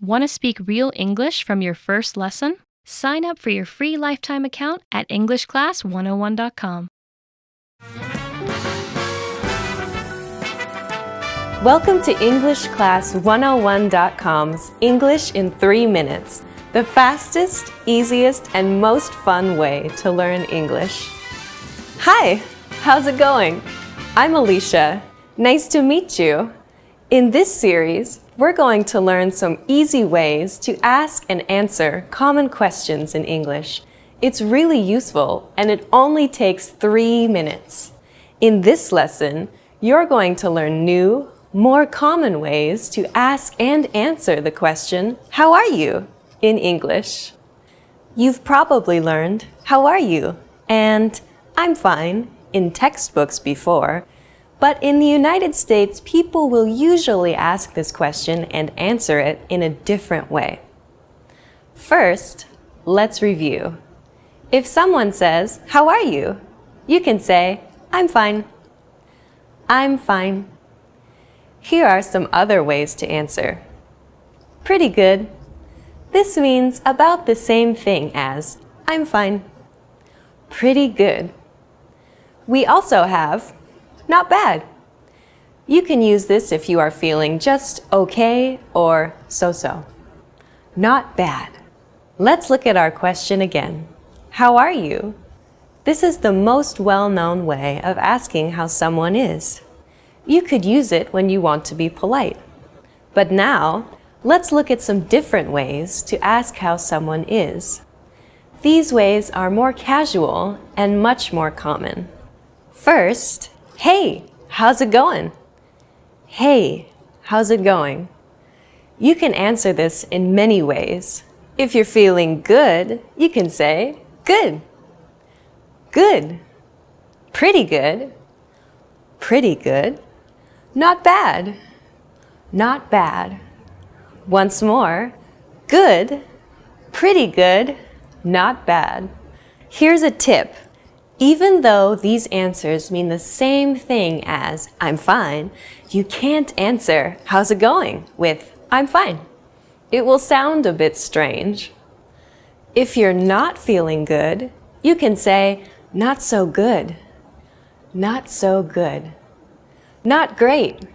Want to speak real English from your first lesson? Sign up for your free lifetime account at EnglishClass101.com. Welcome to EnglishClass101.com's English in 3 minutes, the fastest, easiest, and most fun way to learn English. Hi, how's it going? I'm Alicia. Nice to meet you. In this series, we're going to learn some easy ways to ask and answer common questions in English. It's really useful, and it only takes 3 minutes. In this lesson, you're going to learn new, more common ways to ask and answer the question, "How are you?" in English. You've probably learned, "How are you?" and "I'm fine" in textbooks before, but in the United States, people will usually ask this question and answer it in a different way. First, let's review. If someone says, "How are you?" you can say, "I'm fine." I'm fine. Here are some other ways to answer. Pretty good. This means about the same thing as "I'm fine." Pretty good. We also have not bad. You can use this if you are feeling just okay or so-so. Not bad. Let's look at our question again. How are you? This is the most well-known way of asking how someone is. You could use it when you want to be polite. But now, let's look at some different ways to ask how someone is. These ways are more casual and much more common. First, hey, how's it going? Hey, how's it going? You can answer this in many ways. If you're feeling good, you can say, good. Good. Pretty good. Pretty good. Not bad. Not bad. Once more, good. Pretty good. Not bad. Here's a tip. Even though these answers mean the same thing as "I'm fine," you can't answer "How's it going?" with "I'm fine." It will sound a bit strange. If you're not feeling good, you can say "Not so good." Not so good. Not great.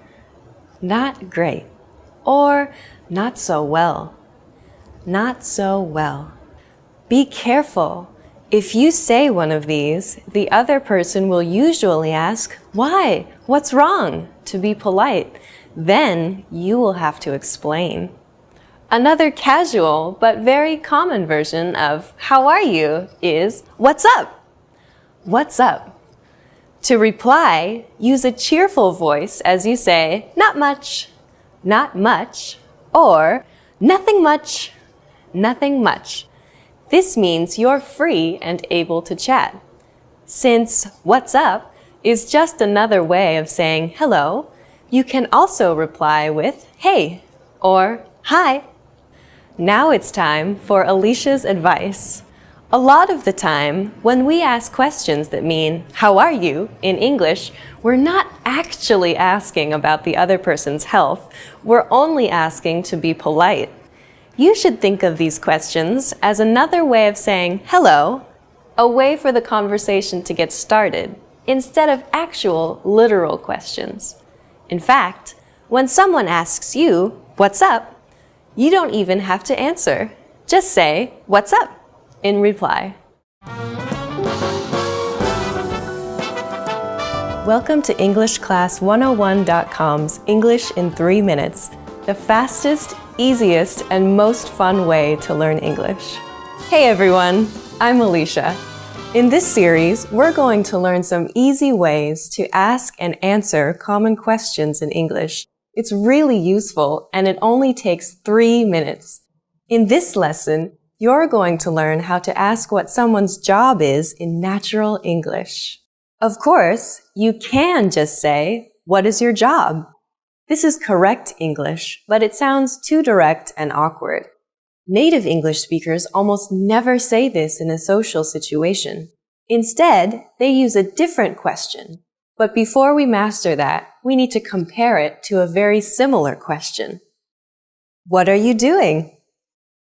Not great. Or not so well. Not so well. Be careful. If you say one of these, the other person will usually ask, "Why? What's wrong?" to be polite. Then you will have to explain. Another casual but very common version of "How are you?" is "What's up?" What's up? To reply, use a cheerful voice as you say, "Not much," "Not much," or "Nothing much," "Nothing much." This means you're free and able to chat. Since "What's up?" is just another way of saying hello, you can also reply with "Hey" or "Hi." Now it's time for Alicia's advice. A lot of the time, when we ask questions that mean "How are you?" in English, we're not actually asking about the other person's health. We're only asking to be polite. You should think of these questions as another way of saying hello, a way for the conversation to get started, instead of actual, literal questions. In fact, when someone asks you, "What's up?" you don't even have to answer. Just say, "What's up?" in reply. Welcome to EnglishClass101.com's English in 3 minutes, the fastest, easiest, and most fun way to learn English. Hey everyone, I'm Alicia. In this series, we're going to learn some easy ways to ask and answer common questions in English. It's really useful, and it only takes 3 minutes. In this lesson, you're going to learn how to ask what someone's job is in natural English. Of course, you can just say, "What is your job?" This is correct English, but it sounds too direct and awkward. Native English speakers almost never say this in a social situation. Instead, they use a different question. But before we master that, we need to compare it to a very similar question. What are you doing?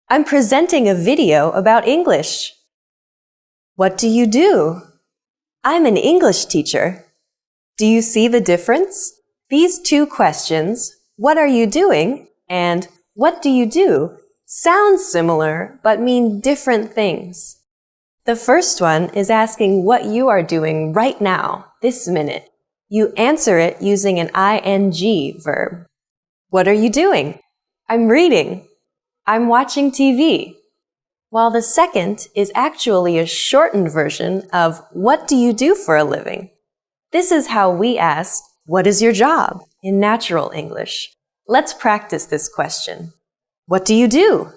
I'm presenting a video about English. What do you do? I'm an English teacher. Do you see the difference? These two questions, what are you doing and what do you do, sound similar but mean different things. The first one is asking what you are doing right now, this minute. You answer it using an ing verb. What are you doing? I'm reading. I'm watching TV. While the second is actually a shortened version of what do you do for a living? This is how we ask, what is your job in natural English? Let's practice this question. What do you do?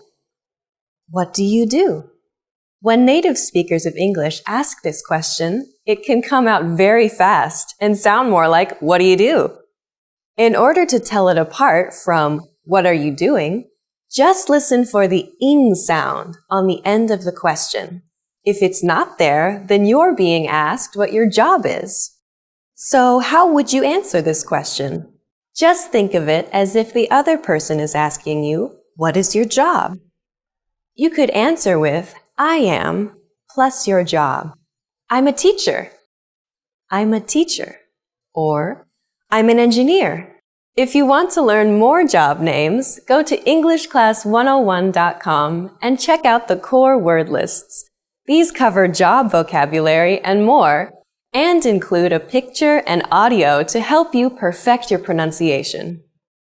What do you do? When native speakers of English ask this question, it can come out very fast and sound more like, what do you do? In order to tell it apart from, what are you doing? Just listen for the ing sound on the end of the question. If it's not there, then you're being asked what your job is. So how would you answer this question? Just think of it as if the other person is asking you, what is your job? You could answer with, I am, plus your job. I'm a teacher. I'm a teacher. Or, I'm an engineer. If you want to learn more job names, go to EnglishClass101.com and check out the core word lists. These cover job vocabulary and more, and include a picture and audio to help you perfect your pronunciation.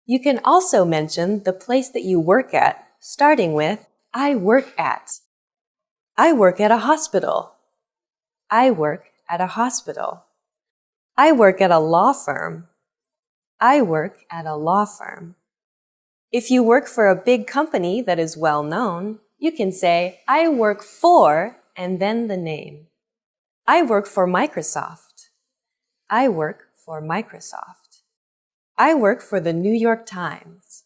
You can also mention the place that you work at, starting with, I work at. I work at a hospital. I work at a hospital. I work at a law firm. I work at a law firm. If you work for a big company that is well known, you can say, I work for, and then the name. I work for Microsoft. I work for Microsoft. I work for the New York Times.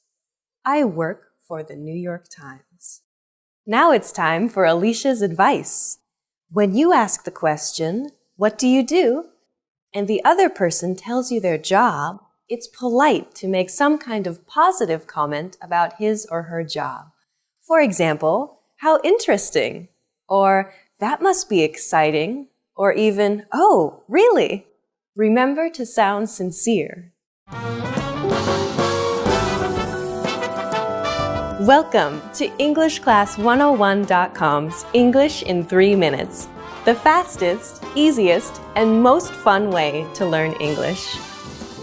I work for the New York Times. Now it's time for Alicia's advice. When you ask the question, what do you do? And the other person tells you their job, it's polite to make some kind of positive comment about his or her job. For example, how interesting, or that must be exciting, or even, oh, really? Remember to sound sincere. Welcome to EnglishClass101.com's English in 3 minutes, the fastest, easiest, and most fun way to learn English.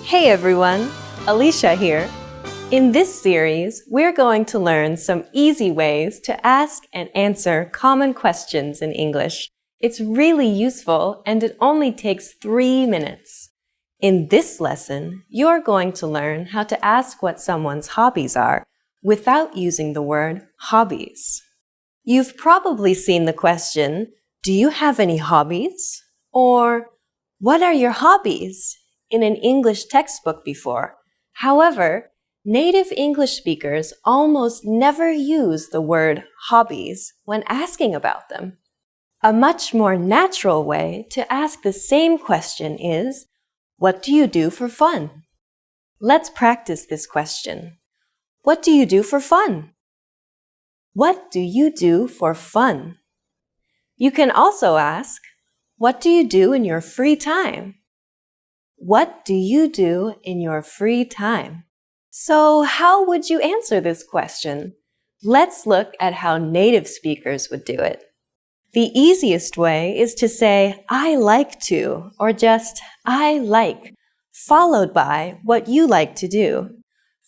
Hey everyone, Alicia here. In this series, we're going to learn some easy ways to ask and answer common questions in English. It's really useful and it only takes 3 minutes. In this lesson, you're going to learn how to ask what someone's hobbies are without using the word hobbies. You've probably seen the question, do you have any hobbies? Or, what are your hobbies? In an English textbook before. However, native English speakers almost never use the word hobbies when asking about them. A much more natural way to ask the same question is, what do you do for fun? Let's practice this question. What do you do for fun? What do you do for fun? You can also ask, what do you do in your free time? What do you do in your free time? So how would you answer this question? Let's look at how native speakers would do it. The easiest way is to say, I like to, or just, I like, followed by what you like to do.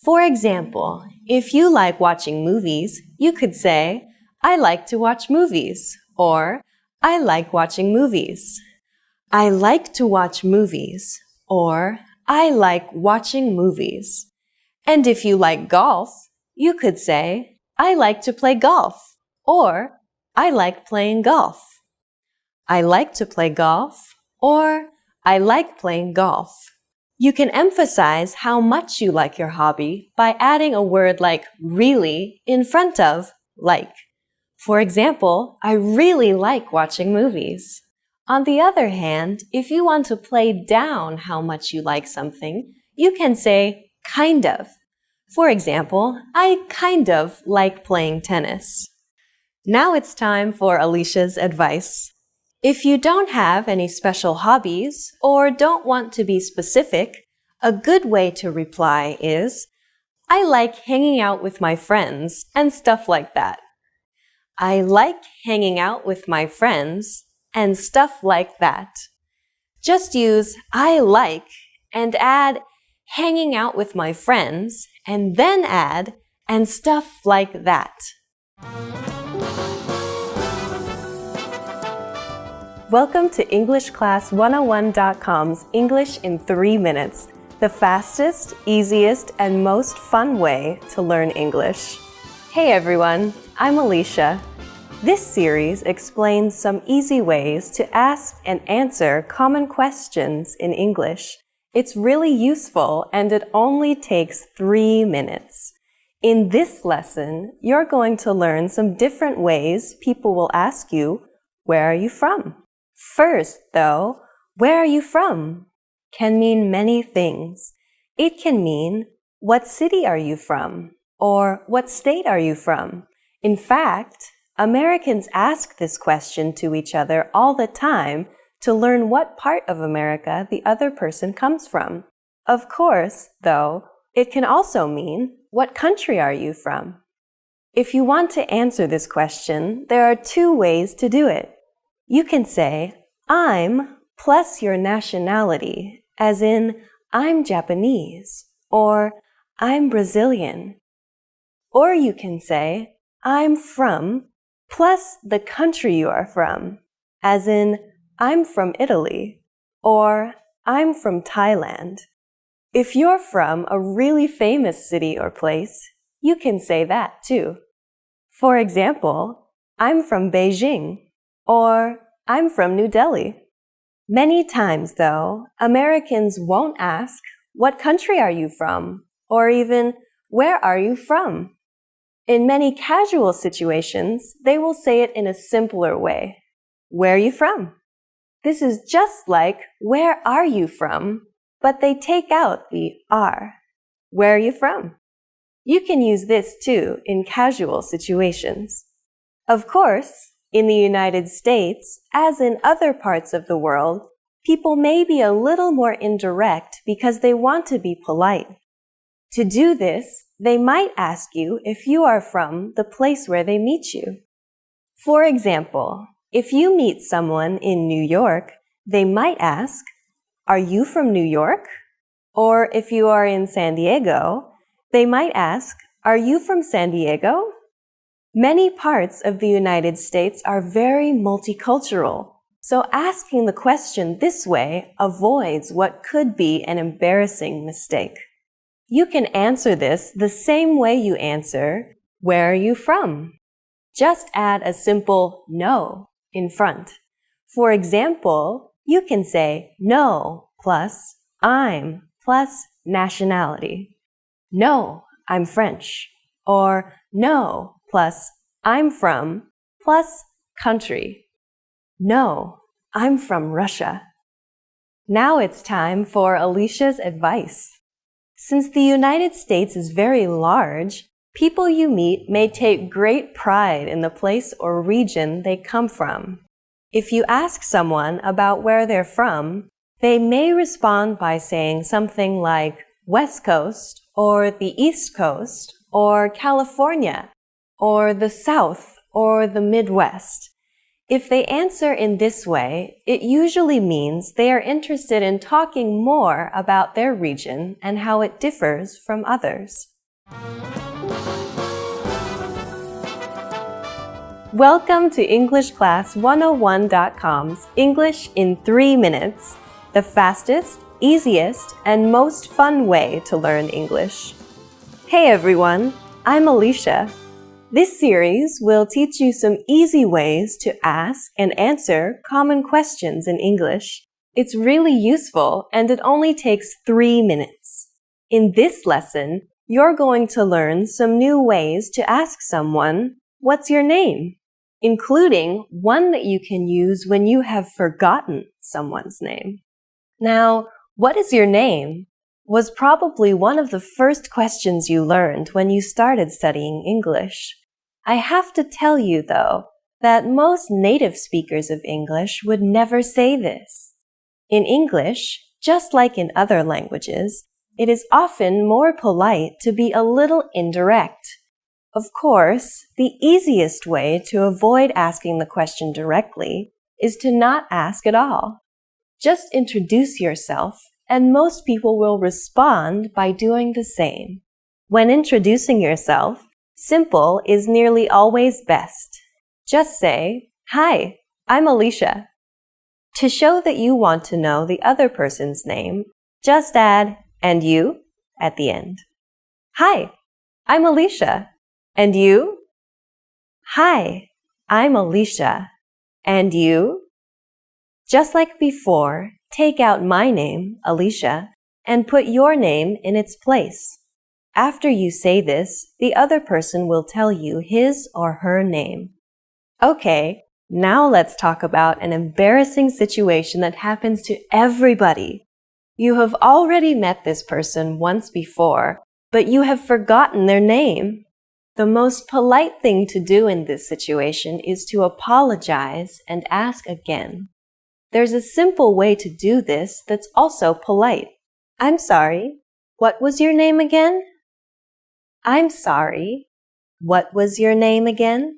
For example, if you like watching movies, you could say, I like to watch movies, or I like watching movies. I like to watch movies. Or, I like watching movies. And if you like golf, you could say, I like to play golf. Or, I like playing golf. I like to play golf. Or, I like playing golf. You can emphasize how much you like your hobby by adding a word like really in front of like. For example, I really like watching movies. On the other hand, if you want to play down how much you like something, you can say kind of. For example, I kind of like playing tennis. Now it's time for Alicia's advice. If you don't have any special hobbies or don't want to be specific, a good way to reply is, I like hanging out with my friends and stuff like that. I like hanging out with my friends and stuff like that. Just use I like and add hanging out with my friends and then add and stuff like that. Welcome to EnglishClass101.com's English in 3 minutes, the fastest, easiest, and most fun way to learn English. Hey everyone, I'm Alicia. This series explains some easy ways to ask and answer common questions in English. It's really useful and it only takes 3 minutes. In this lesson, you're going to learn some different ways people will ask you, where are you from? First, though, where are you from can mean many things. It can mean, what city are you from? Or what state are you from? In fact, Americans ask this question to each other all the time to learn what part of America the other person comes from. Of course, though, it can also mean, what country are you from? If you want to answer this question, there are 2 ways to do it. You can say, I'm plus your nationality, as in, I'm Japanese, or I'm Brazilian. Or you can say, I'm from plus the country you are from, as in, I'm from Italy, or I'm from Thailand. If you're from a really famous city or place, you can say that too. For example, I'm from Beijing, or I'm from New Delhi. Many times, though, Americans won't ask, what country are you from? Or even, where are you from? In many casual situations, they will say it in a simpler way. Where are you from? This is just like, where are you from? But they take out the are. Where are you from? You can use this too in casual situations. Of course, in the United States, as in other parts of the world, people may be a little more indirect because they want to be polite. To do this, they might ask you if you are from the place where they meet you. For example, if you meet someone in New York, they might ask, are you from New York? Or if you are in San Diego, they might ask, are you from San Diego? Many parts of the United States are very multicultural, so asking the question this way avoids what could be an embarrassing mistake. You can answer this the same way you answer, where are you from? Just add a simple no in front. For example, you can say no plus I'm plus nationality. No, I'm French. Or no plus I'm from plus country. No, I'm from Russia. Now it's time for Alicia's advice. Since the United States is very large, people you meet may take great pride in the place or region they come from. If you ask someone about where they're from, they may respond by saying something like West Coast, or the East Coast, or California, or the South, or the Midwest. If they answer in this way, it usually means they are interested in talking more about their region and how it differs from others. Welcome to EnglishClass101.com's English in 3 minutes, the fastest, easiest, and most fun way to learn English. Hey everyone, I'm Alicia. This series will teach you some easy ways to ask and answer common questions in English. It's really useful and it only takes 3 minutes. In this lesson, you're going to learn some new ways to ask someone, what's your name? Including one that you can use when you have forgotten someone's name. Now, what is your name? was probably one of the first questions you learned when you started studying English. I have to tell you, though, that most native speakers of English would never say this. In English, just like in other languages, it is often more polite to be a little indirect. Of course, the easiest way to avoid asking the question directly is to not ask at all. Just introduce yourself, and most people will respond by doing the same. When introducing yourself, simple is nearly always best. Just say, "Hi, I'm Alicia." To show that you want to know the other person's name, just add, "And you?" at the end. "Hi, I'm Alicia. And you?" "Hi, I'm Alicia. And you?" Just like before, take out my name, Alicia, and put your name in its place. After you say this, the other person will tell you his or her name. Okay, now let's talk about an embarrassing situation that happens to everybody. You have already met this person once before, but you have forgotten their name. The most polite thing to do in this situation is to apologize and ask again. There's a simple way to do this that's also polite. "I'm sorry. What was your name again?" "I'm sorry. What was your name again?"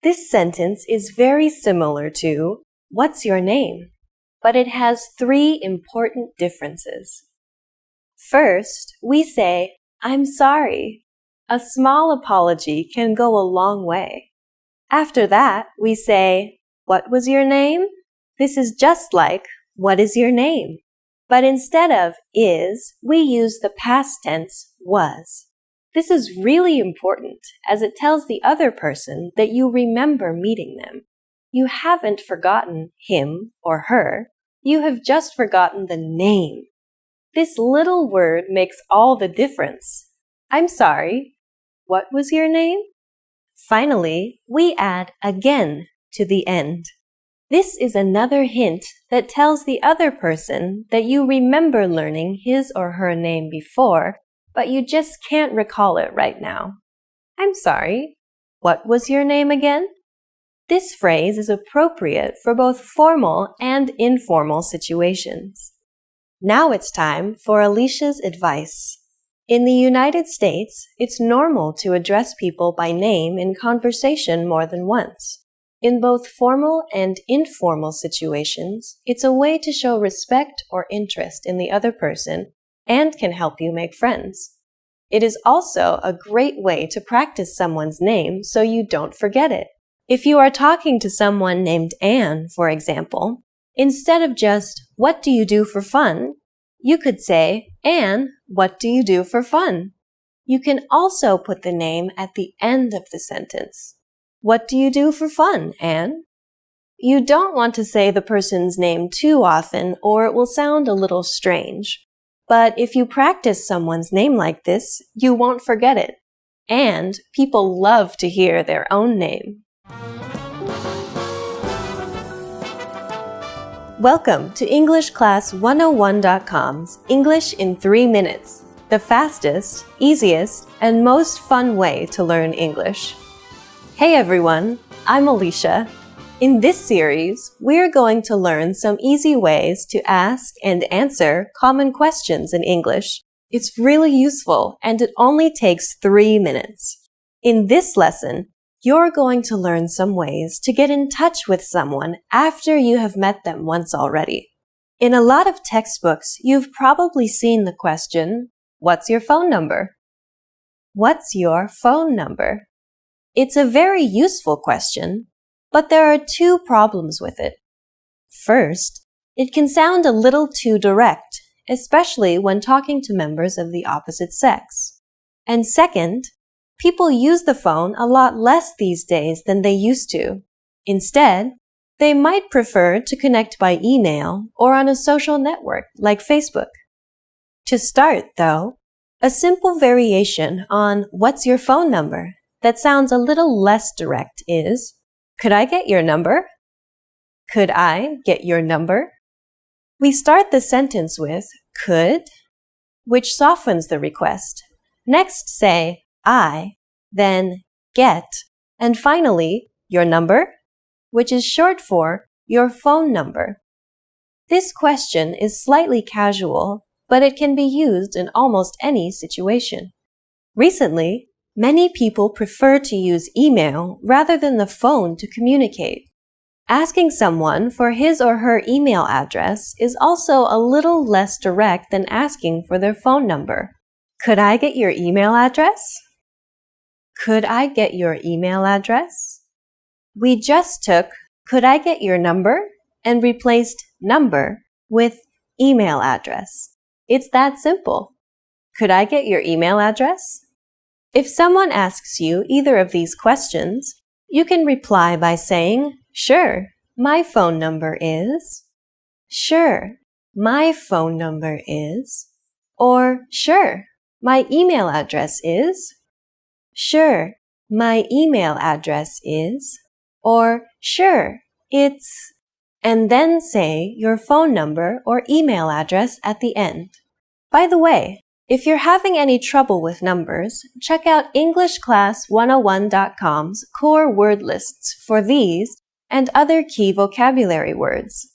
This sentence is very similar to "What's your name?" but it has 3 important differences. First, we say, "I'm sorry." A small apology can go a long way. After that, we say, "What was your name?" This is just like, "What is your name?" But instead of is, we use the past tense was. This is really important as it tells the other person that you remember meeting them. You haven't forgotten him or her. You have just forgotten the name. This little word makes all the difference. "I'm sorry. What was your name?" Finally, we add again to the end. This is another hint that tells the other person that you remember learning his or her name before, but you just can't recall it right now. "I'm sorry. What was your name again?" This phrase is appropriate for both formal and informal situations. Now it's time for Alicia's advice. In the United States, it's normal to address people by name in conversation more than once. In both formal and informal situations, it's a way to show respect or interest in the other person and can help you make friends. It is also a great way to practice someone's name so you don't forget it. If you are talking to someone named Anne, for example, instead of just, "What do you do for fun?" you could say, "Anne, what do you do for fun?" You can also put the name at the end of the sentence. "What do you do for fun, Anne?" You don't want to say the person's name too often or it will sound a little strange. But if you practice someone's name like this, you won't forget it. And people love to hear their own name. Welcome to EnglishClass101.com's English in 3 minutes, the fastest, easiest, and most fun way to learn English. Hey everyone, I'm Alicia. In this series, we're going to learn some easy ways to ask and answer common questions in English. It's really useful and it only takes 3 minutes. In this lesson, you're going to learn some ways to get in touch with someone after you have met them once already. In a lot of textbooks, you've probably seen the question, "What's your phone number?" What's your phone number? It's a very useful question, but there are 2 problems with it. First, it can sound a little too direct, especially when talking to members of the opposite sex. And second, people use the phone a lot less these days than they used to. Instead, they might prefer to connect by email or on a social network like Facebook. To start, though, a simple variation on "What's your phone number?" that sounds a little less direct is, "Could I get your number?" Could I get your number? We start the sentence with could which softens the request. Next, say I, then get, and finally, your number, which is short for your phone number. This question is slightly casual, but it can be used in almost any situation. Recently, many people prefer to use email rather than the phone to communicate. Asking someone for his or her email address is also a little less direct than asking for their phone number. Could I get your email address? Could I get your email address? We just took could I get your number and replaced number with email address. It's that simple. Could I get your email address? If someone asks you either of these questions, you can reply by saying, sure, my phone number is, sure, my phone number is, or sure, my email address is, sure, my email address is, or sure, it's, and then say your phone number or email address at the end. By the way, if you're having any trouble with numbers, check out EnglishClass101.com's core word lists for these and other key vocabulary words.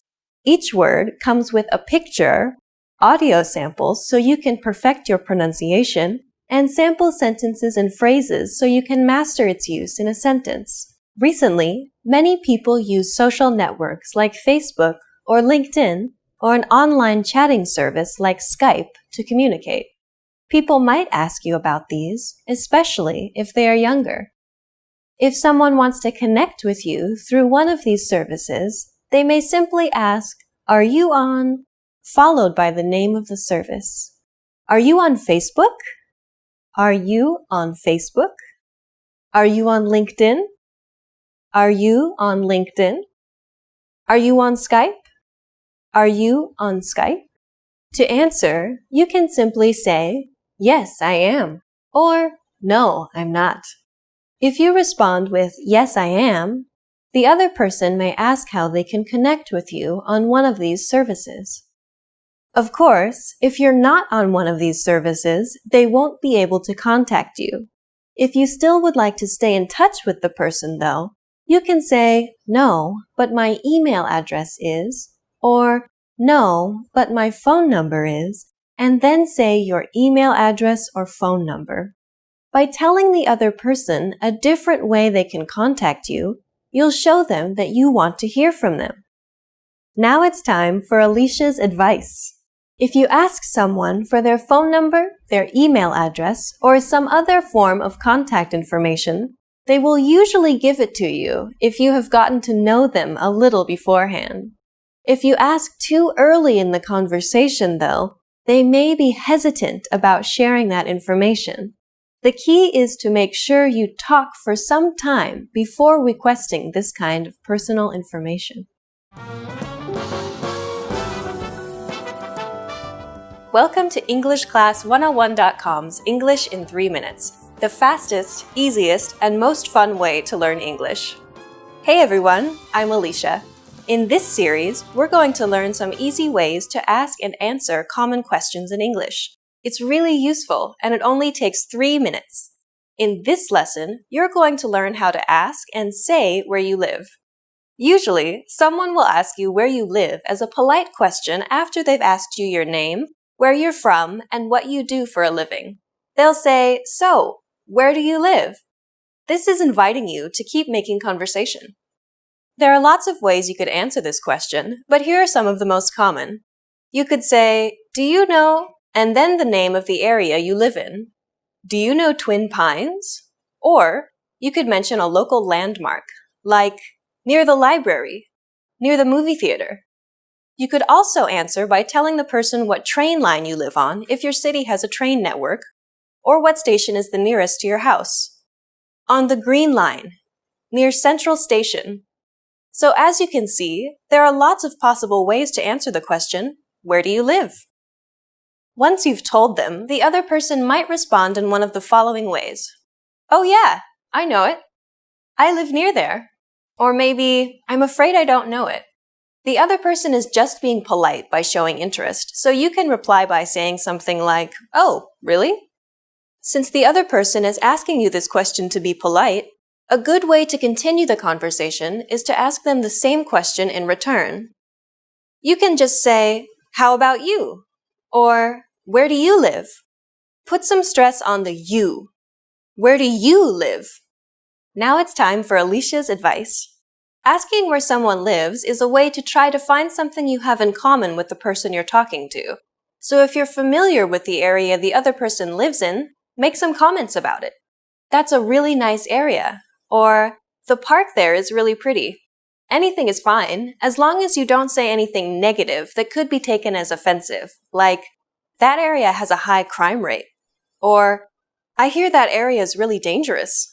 Each word comes with a picture, audio samples so you can perfect your pronunciation, and sample sentences and phrases so you can master its use in a sentence. Recently, many people use social networks like Facebook or LinkedIn or an online chatting service like Skype to communicate. People might ask you about these, especially if they are younger. If someone wants to connect with you through one of these services, they may simply ask, "Are you on?" followed by the name of the service. Are you on Facebook? Are you on Facebook? Are you on LinkedIn? Are you on LinkedIn? Are you on Skype? Are you on Skype? To answer, you can simply say, "Yes, I am," or "No, I'm not." If you respond with, "Yes, I am," the other person may ask how they can connect with you on one of these services. Of course, if you're not on one of these services, they won't be able to contact you. If you still would like to stay in touch with the person, though, you can say, "No, but my email address is," or "No, but my phone number is," and then say your email address or phone number. By telling the other person a different way they can contact you, you'll show them that you want to hear from them. Now it's time for Alicia's advice. If you ask someone for their phone number, their email address, or some other form of contact information, they will usually give it to you if you have gotten to know them a little beforehand. If you ask too early in the conversation, though, they may be hesitant about sharing that information. The key is to make sure you talk for some time before requesting this kind of personal information. Welcome to EnglishClass101.com's English in 3 minutes, the fastest, easiest, and most fun way to learn English. Hey everyone, I'm Alicia. In this series, we're going to learn some easy ways to ask and answer common questions in English. It's really useful, and it only takes 3 minutes. In this lesson, you're going to learn how to ask and say where you live. Usually, someone will ask you where you live as a polite question after they've asked you your name, where you're from, and what you do for a living. They'll say, "So, where do you live?" This is inviting you to keep making conversation. There are lots of ways you could answer this question, but here are some of the most common. You could say, "Do you know?" and then the name of the area you live in. Do you know Twin Pines? Or you could mention a local landmark, like near the library, near the movie theater. You could also answer by telling the person what train line you live on if your city has a train network, or what station is the nearest to your house. On the Green Line, near Central Station. So as you can see, there are lots of possible ways to answer the question, "Where do you live?" Once you've told them, the other person might respond in one of the following ways. "Oh yeah, I know it. I live near there." Or maybe, "I'm afraid I don't know it." The other person is just being polite by showing interest, so you can reply by saying something like, "Oh, really?" Since the other person is asking you this question to be polite, a good way to continue the conversation is to ask them the same question in return. You can just say, "How about you?" Or, "Where do you live?" Put some stress on the you. Where do you live? Now it's time for Alicia's advice. Asking where someone lives is a way to try to find something you have in common with the person you're talking to. So if you're familiar with the area the other person lives in, make some comments about it. "That's a really nice area," or "The park there is really pretty." Anything is fine, as long as you don't say anything negative that could be taken as offensive, like, "That area has a high crime rate," or "I hear that area is really dangerous."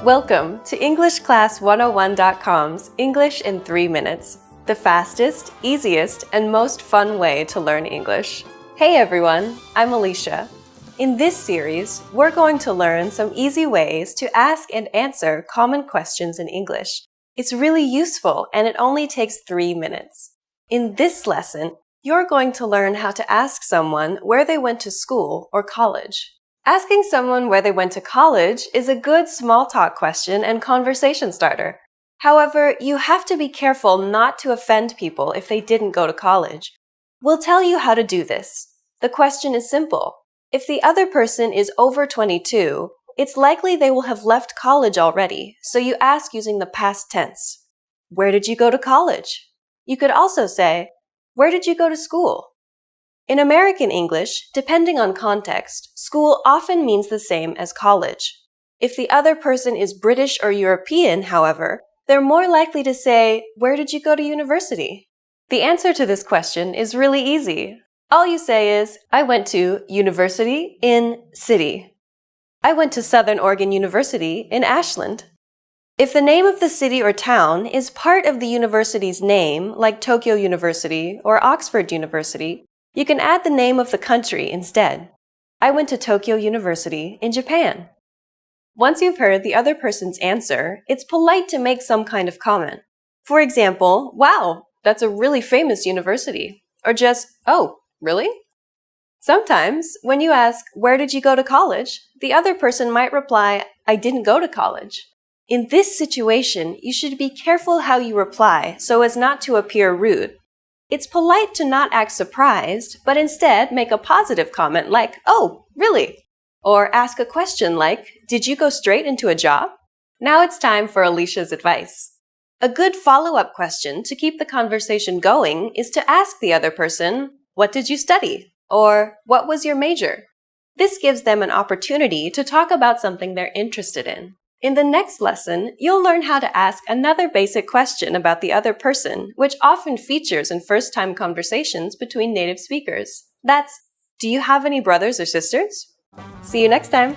Welcome to EnglishClass101.com's English in 3 minutes, the fastest, easiest, and most fun way to learn English. Hey everyone, I'm Alicia. In this series, we're going to learn some easy ways to ask and answer common questions in English. It's really useful and it only takes 3 minutes. In this lesson, you're going to learn how to ask someone where they went to school or college. Asking someone where they went to college is a good small talk question and conversation starter. However, you have to be careful not to offend people if they didn't go to college. We'll tell you how to do this. The question is simple. If the other person is over 22, it's likely they will have left college already, so you ask using the past tense. Where did you go to college? You could also say, where did you go to school? In American English, depending on context, school often means the same as college. If the other person is British or European, however, they're more likely to say, where did you go to university? The answer to this question is really easy. All you say is, I went to university in city. I went to Southern Oregon University in Ashland. If the name of the city or town is part of the university's name, like Tokyo University or Oxford University, you can add the name of the country instead. I went to Tokyo University in Japan. Once you've heard the other person's answer, it's polite to make some kind of comment. For example, wow, that's a really famous university. Or just, oh, really? Sometimes, when you ask, where did you go to college? The other person might reply, I didn't go to college. In this situation, you should be careful how you reply so as not to appear rude. It's polite to not act surprised, but instead make a positive comment like, oh, really? Or ask a question like, did you go straight into a job? Now it's time for Alicia's advice. A good follow-up question to keep the conversation going is to ask the other person, what did you study? Or what was your major? This gives them an opportunity to talk about something they're interested in. In the next lesson, you'll learn how to ask another basic question about the other person, which often features in first-time conversations between native speakers. That's, do you have any brothers or sisters? See you next time!